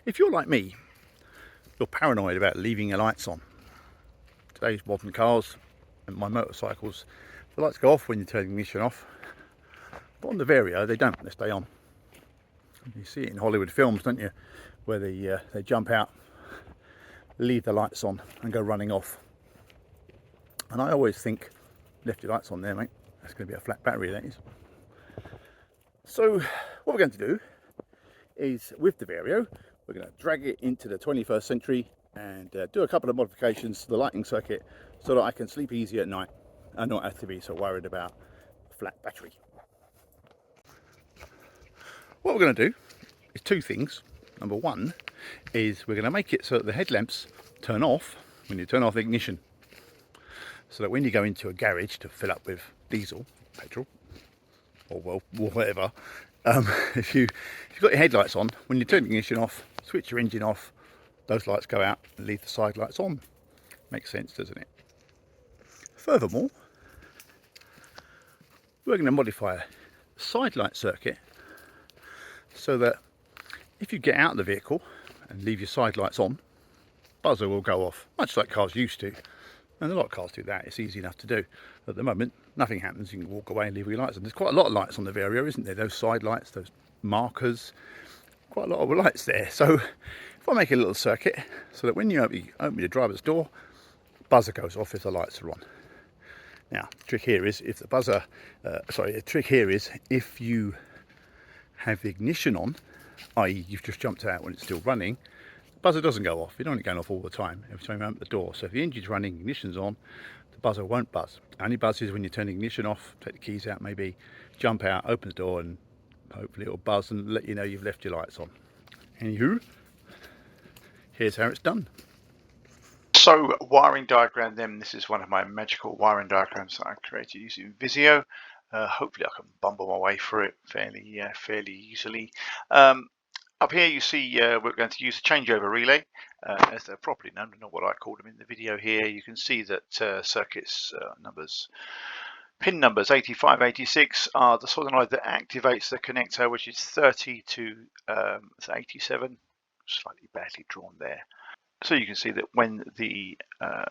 If you're like me, you're paranoid about leaving your lights on. Today's modern cars and my motorcycles, the lights go off when you turn the ignition off. But on the Vario, they don't, they stay on. You see it in Hollywood films, don't you? Where they jump out, leave the lights on and go running off. And I always think, left your lights on there, mate. That's going to be a flat battery, that is. So what we're going to do is, with the Vario, we're going to drag it into the 21st century and do a couple of modifications to the lighting circuit so that I can sleep easy at night and not have to be so worried about a flat battery. What we're going to do is two things. Number one is we're going to make it so that the headlamps turn off when you turn off the ignition, so that when you go into a garage to fill up with diesel, petrol, or well, whatever, if you've got your headlights on, when you turn the ignition off, switch your engine off, those lights go out and leave the side lights on. Makes sense, doesn't it? Furthermore, we're going to modify a side light circuit so that if you get out of the vehicle and leave your side lights on, buzzer will go off, much like cars used to. And a lot of cars do that, it's easy enough to do. At the moment, nothing happens, you can walk away and leave your lights on. There's quite a lot of lights on the Vario, isn't there? Those side lights, those markers, quite a lot of lights there. So if I make a little circuit so that when you open your driver's door, buzzer goes off if the lights are on. Now, the trick here is if the buzzer, if you have the ignition on, i.e. you've just jumped out when it's still running, the buzzer doesn't go off. You don't want it going off all the time every time you open the door. So if the engine's running, ignition's on, the buzzer won't buzz. It only buzzes when you turn the ignition off, take the keys out maybe, jump out, open the door, and hopefully it'll buzz and let you know you've left your lights on. Anywho, here's how it's done. So, wiring diagram then, this is one of my magical wiring diagrams that I created using Visio. Hopefully I can bumble my way through it fairly easily. Up here you see we're going to use a changeover relay, as they're properly known, not what I called them in the video here. You can see that circuits pin numbers 85, 86 are the solenoid that activates the connector, which is 30 to 87, slightly badly drawn there. So you can see that when the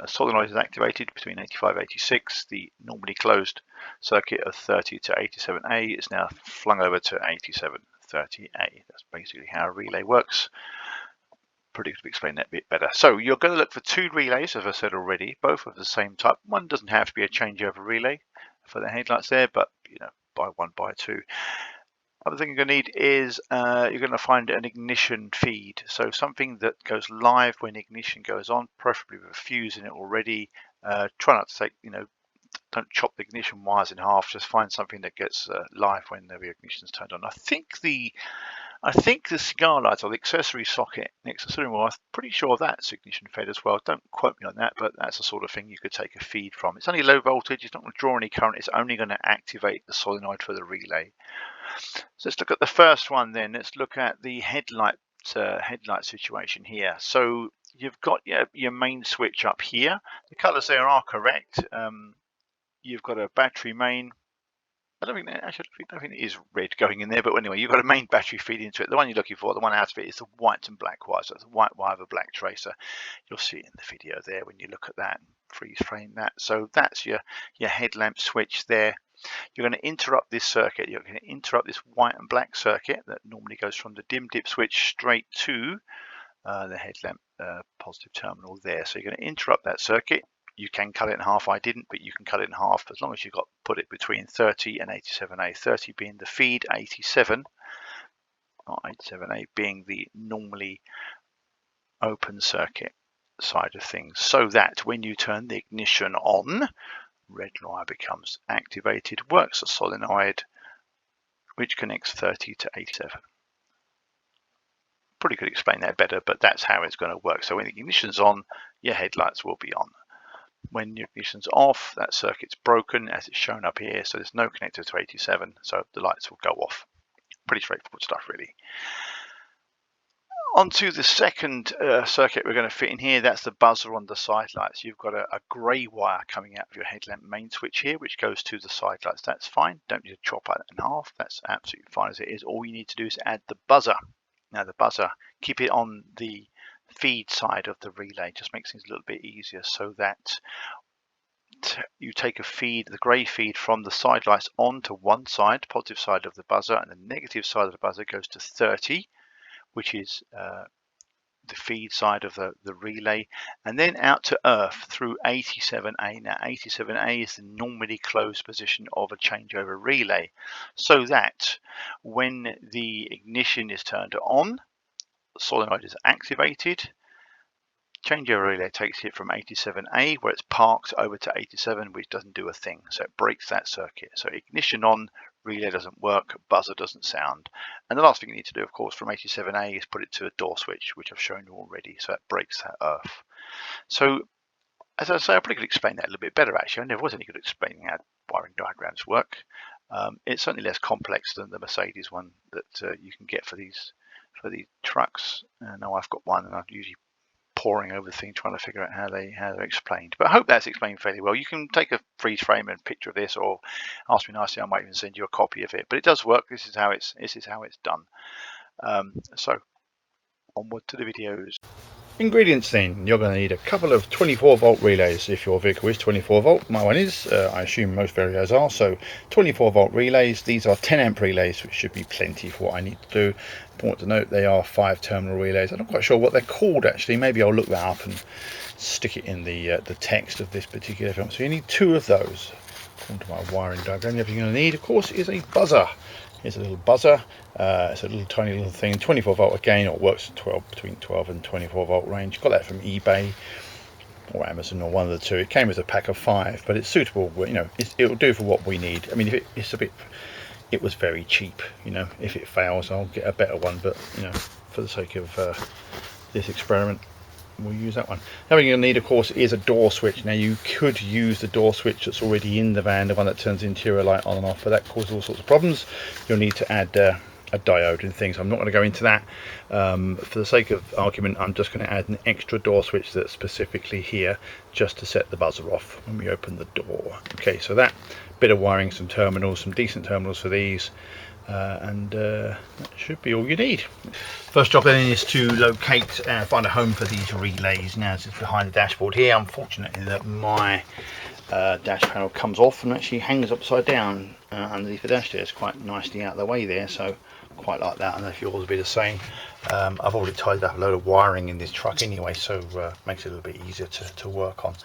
solenoid is activated between 85 and 86, the normally closed circuit of 30 to 87A is now flung over to 8730A. That's basically how a relay works. Pretty good to explain that a bit better. So you're going to look for two relays, as I said already, both of the same type. One doesn't have to be a changeover relay for the headlights there, but buy one, buy two. Other thing you're going to need is you're going to find an ignition feed, so something that goes live when ignition goes on, preferably with a fuse in it already. Try not to take, don't chop the ignition wires in half. Just find something that gets live when the ignition's turned on. I think the cigar light or the accessory socket next to the steering wheel, I'm pretty sure that's ignition fed as well. Don't quote me on that, but that's the sort of thing you could take a feed from. It's only low voltage. It's not going to draw any current. It's only going to activate the solenoid for the relay. So let's look at the first one then. Let's look at the headlight situation here. So you've got your main switch up here. The colors there are correct. You've got a battery main. I don't think it is red going in there, but anyway, you've got a main battery feed into it. The one you're looking for, the one out of it, is the white and black wire. So it's a white wire with a black tracer. You'll see it in the video there when you look at that and freeze frame that. So that's your headlamp switch there. You're going to interrupt this circuit. You're going to interrupt this white and black circuit that normally goes from the dim dip switch straight to the headlamp positive terminal there. So you're going to interrupt that circuit. You can cut it in half. I didn't, but you can cut it in half as long as you've put it between 30 and 87A. 30 being the feed, 87, not 87A being the normally open circuit side of things. So that when you turn the ignition on, red wire becomes activated, works the solenoid, which connects 30 to 87. Probably could explain that better, but that's how it's going to work. So when the ignition's on, your headlights will be on. When your ignition's off, that circuit's broken, as it's shown up here, so there's no connector to 87, so the lights will go off. Pretty straightforward stuff, really. Onto the second circuit we're going to fit in here. That's the buzzer on the side lights. You've got a grey wire coming out of your headlamp main switch here, which goes to the side lights. That's fine. Don't need to chop that in half. That's absolutely fine as it is. All you need to do is add the buzzer. Now the buzzer, keep it on the feed side of the relay, just makes things a little bit easier, so that you take a feed, the grey feed from the side lights onto one side, positive side of the buzzer, and the negative side of the buzzer goes to 30, which is the feed side of the relay, and then out to earth through 87A. Now 87A is the normally closed position of a changeover relay, so that when the ignition is turned on, the solenoid is activated, changeover relay takes it from 87A, where it's parked, over to 87, which doesn't do a thing, so it breaks that circuit. So ignition on, relay doesn't work, buzzer doesn't sound. And the last thing you need to do, of course, from 87A is put it to a door switch, which I've shown you already, so it breaks that earth. So as I say, I probably could explain that a little bit better, actually. I never was any good at explaining how wiring diagrams work. It's certainly less complex than the Mercedes one that you can get for these trucks. Now I've got one, and I've usually poring over the thing trying to figure out how they're explained, but I hope that's explained fairly well. You can take a freeze frame and picture of this, or ask me nicely, I might even send you a copy of it, but it does work. This is how it's done. So onward to the videos. Ingredients then, you're going to need a couple of 24 volt relays if your vehicle is 24 volt. My one is, I assume most Varios are, so 24 volt relays. These are 10 amp relays, which should be plenty for what I need to do. Important to note, they are 5 terminal relays. I'm not quite sure what they're called actually. Maybe I'll look that up and stick it in the text of this particular film. So you need 2 of those. According to my wiring diagram, everything you're going to need, of course, is a buzzer. Here's a little buzzer. It's a little tiny little thing, 24 volt again, or it works between 12 and 24 volt range. Got that from eBay or Amazon, or one of the two. It came with a pack of 5, but it's suitable. You know, it'll do for what we need. I mean, if it was very cheap. You know, if it fails, I'll get a better one. But you know, for the sake of this experiment, we'll use that one. Now what you're going to need, of course, is a door switch. Now you could use the door switch that's already in the van, the one that turns the interior light on and off, but that causes all sorts of problems. You'll need to add a diode and things. I'm not going to go into that. For the sake of argument, I'm just going to add an extra door switch that's specifically here, just to set the buzzer off when we open the door. Okay, so that bit of wiring, some terminals, some decent terminals for these, and that should be all you need. First job then is to locate, find a home for these relays. Now this is behind the dashboard here. Unfortunately, that my dash panel comes off and actually hangs upside down underneath the dash there. It's quite nicely out of the way there, so quite like that. I don't know if yours will be the same. I've already tied up a load of wiring in this truck anyway, so makes it a little bit easier to work on.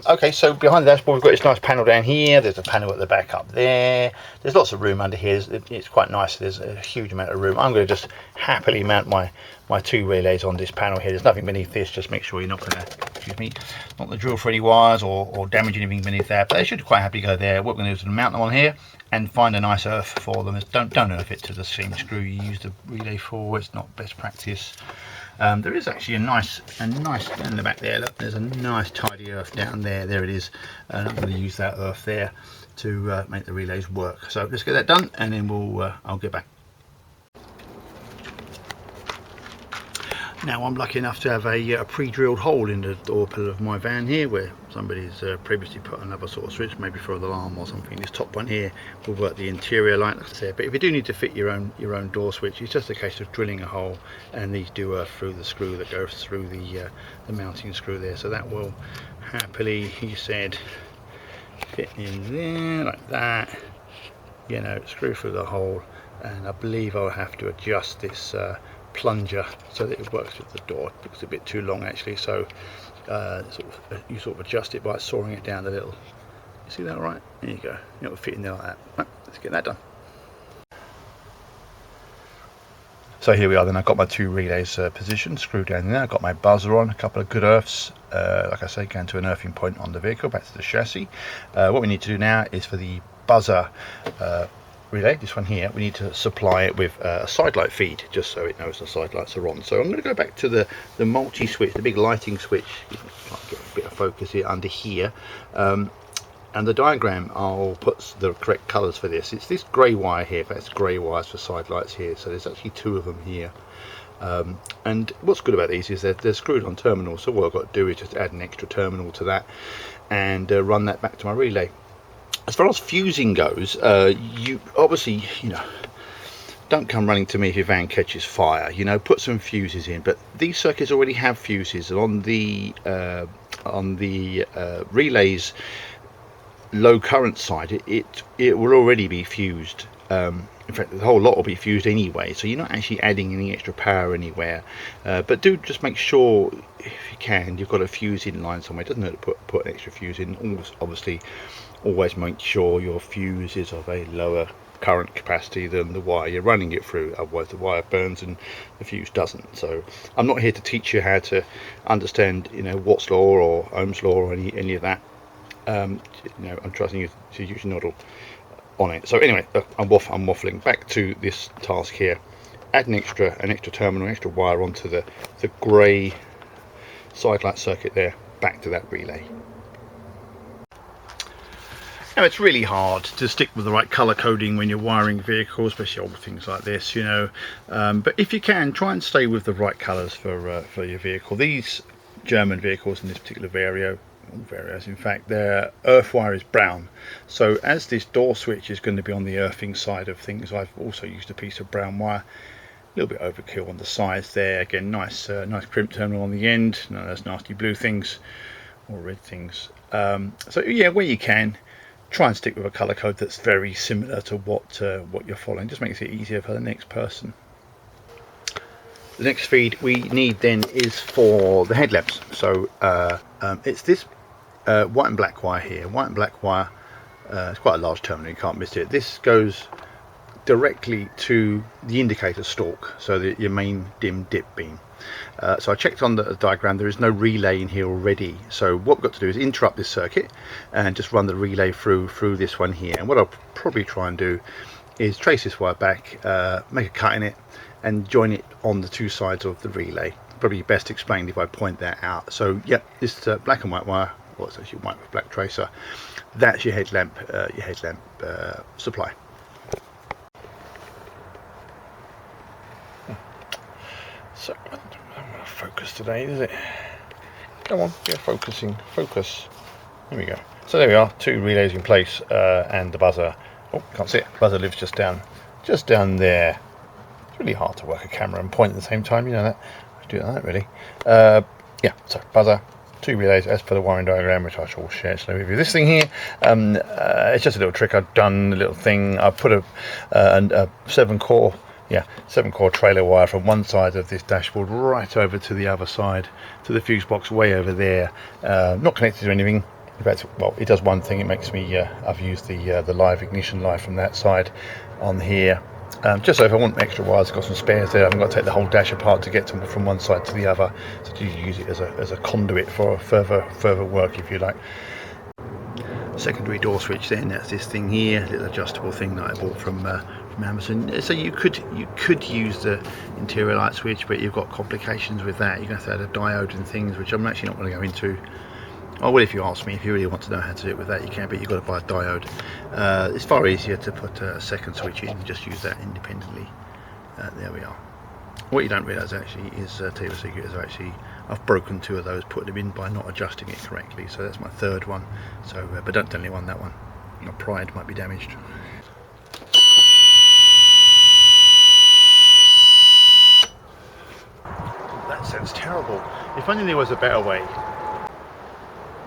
Okay, so behind the dashboard we've got this nice panel down here. There's a panel at the back up there. There's lots of room under here. It's quite nice. There's a huge amount of room. I'm going to just happily mount my 2 relays on this panel here. There's nothing beneath this. Just make sure you're not going to, excuse me, not the drill for any wires or damage anything beneath that. But they should quite happily go there. What we're going to do is mount them on here and find a nice earth for them. Don't earth it to the seam screw you use the relay for. It's not best practice. There is actually a nice in the back there. Look, there's a nice tidy earth down there. There it is. And I'm going to use that earth there to make the relays work. So let's get that done, and then I'll get back. Now I'm lucky enough to have a pre-drilled hole in the door pillar of my van here, where somebody's previously put another sort of switch, maybe for the alarm or something. This top one here will work the interior light, like I said. But if you do need to fit your own door switch, it's just a case of drilling a hole, and these do earth through the screw that goes through the mounting screw there. So that will happily, he said, fit in there like that. You know, screw through the hole, and I believe I'll have to adjust this plunger so that it works with the door. It looks a bit too long actually, so you sort of adjust it by sawing it down a little. You see that right? There you go. It'll fit in there like that. Right, let's get that done. So here we are then. I've got my 2 relays positioned, screwed down there. I've got my buzzer on, a couple of good earths, like I say, going to an earthing point on the vehicle, back to the chassis. What we need to do now is for the buzzer relay, this one here, we need to supply it with a side light feed, just so it knows the side lights are on. So I'm going to go back to the multi switch, the big lighting switch. Try to get a bit of focus here under here, and the diagram, I'll put the correct colours for this. It's this grey wire here, that's grey wires for side lights here, so there's actually 2 of them here. And what's good about these is they're screwed on terminals, so what I've got to do is just add an extra terminal to that and run that back to my relay. As far as fusing goes, you obviously, you know, don't come running to me if your van catches fire. You know, put some fuses in. But these circuits already have fuses, and on the relays low current side, it will already be fused. In fact, the whole lot will be fused anyway, so you're not actually adding any extra power anywhere. But do just make sure, if you can, you've got a fuse in line somewhere. It doesn't hurt to put an extra fuse in. Obviously, always make sure your fuse is of a lower current capacity than the wire you're running it through, otherwise the wire burns and the fuse doesn't. So I'm not here to teach you how to understand, you know, Watt's law or Ohm's law or any of that. You know, I'm trusting you to use your noddle on it. So anyway, I'm waffling. Back to this task here. Add an extra terminal, extra wire onto the grey side light circuit there, back to that relay. Now, it's really hard to stick with the right colour coding when you're wiring vehicles, especially old things like this, you know. But if you can, try and stay with the right colours for your vehicle. These German vehicles, in this particular Vario, Varios in fact, their earth wire is brown. So as this door switch is going to be on the earthing side of things, I've also used a piece of brown wire. A little bit overkill on the sides there. Again, nice crimp terminal on the end. None of those nasty blue things or red things. So yeah, where you can, try and stick with a color code that's very similar to what you're following. Just makes it easier for the next person. The next feed we need then is for the headlamps. So it's this white and black wire here. White and black wire. It's quite a large terminal, you can't miss it. This goes directly to the indicator stalk, so that your main dim dip beam. So I checked on the diagram, there is no relay in here already. So what we've got to do is interrupt this circuit and just run the relay through this one here. And what I'll probably try and do is trace this wire back, make a cut in it, and join it on the two sides of the relay. Probably best explained if I point that out. So yep, this black and white wire, well, it's actually white with black tracer. That's your headlamp supply. So I'm going to focus today, is it? Come on, yeah, focusing, focus. There we go. So there we are, two relays in place, and the buzzer. Oh, can't see it. Buzzer lives just down there. It's really hard to work a camera and point at the same time, you know that. I do that really. Yeah, so buzzer, two relays as per the wiring diagram, which I shall share slowly with you. This thing here, it's just a little trick I've done, a little thing. I've put a 7-core trailer wire from one side of this dashboard right over to the other side, to the fuse box way over there. Not connected to anything. In fact, well, it does one thing. It makes me. I've used the live ignition light from that side on here. Just so if I want extra wires, I've got some spares there. I haven't got to take the whole dash apart to get from one side to the other. So you use it as a conduit for further work, if you like. Secondary door switch then, that's this thing here, little adjustable thing that I bought from Amazon. So you could use the interior light switch, but you've got complications with that. You're going to have to add a diode and things, which I'm actually not going to go into. Oh well, if you ask me, if you really want to know how to do it with that, you can, but you've got to buy a diode. It's far easier to put a second switch in and just use that independently. There we are. What you don't realise actually is, tell you a secret, is I've broken two of those, put them in by not adjusting it correctly. So that's my third one. So, but don't tell anyone that one. My pride might be damaged. That sounds terrible. If only there was a better way.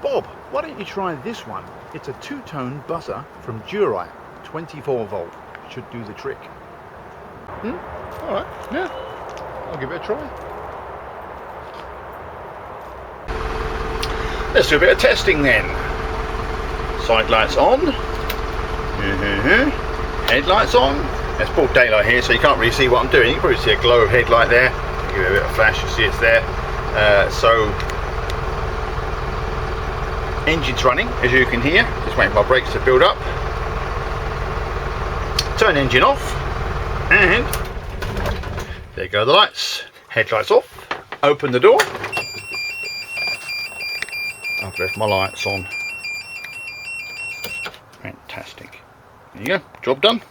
Bob, why don't you try this one? It's a two-tone buzzer from Durite, 24 volt. Should do the trick. Alright, yeah, I'll give it a try. Let's do a bit of testing then. Side lights on. Headlights on. It's broad daylight here, so you can't really see what I'm doing. You can probably see a glow of headlight there. Give it a bit of flash, you see it's there. So engine's running, as you can hear. Just waiting for my brakes to build up. Turn engine off, and there go the lights. Headlights off. Open the door. I've left my lights on. Fantastic. There you go. Job done.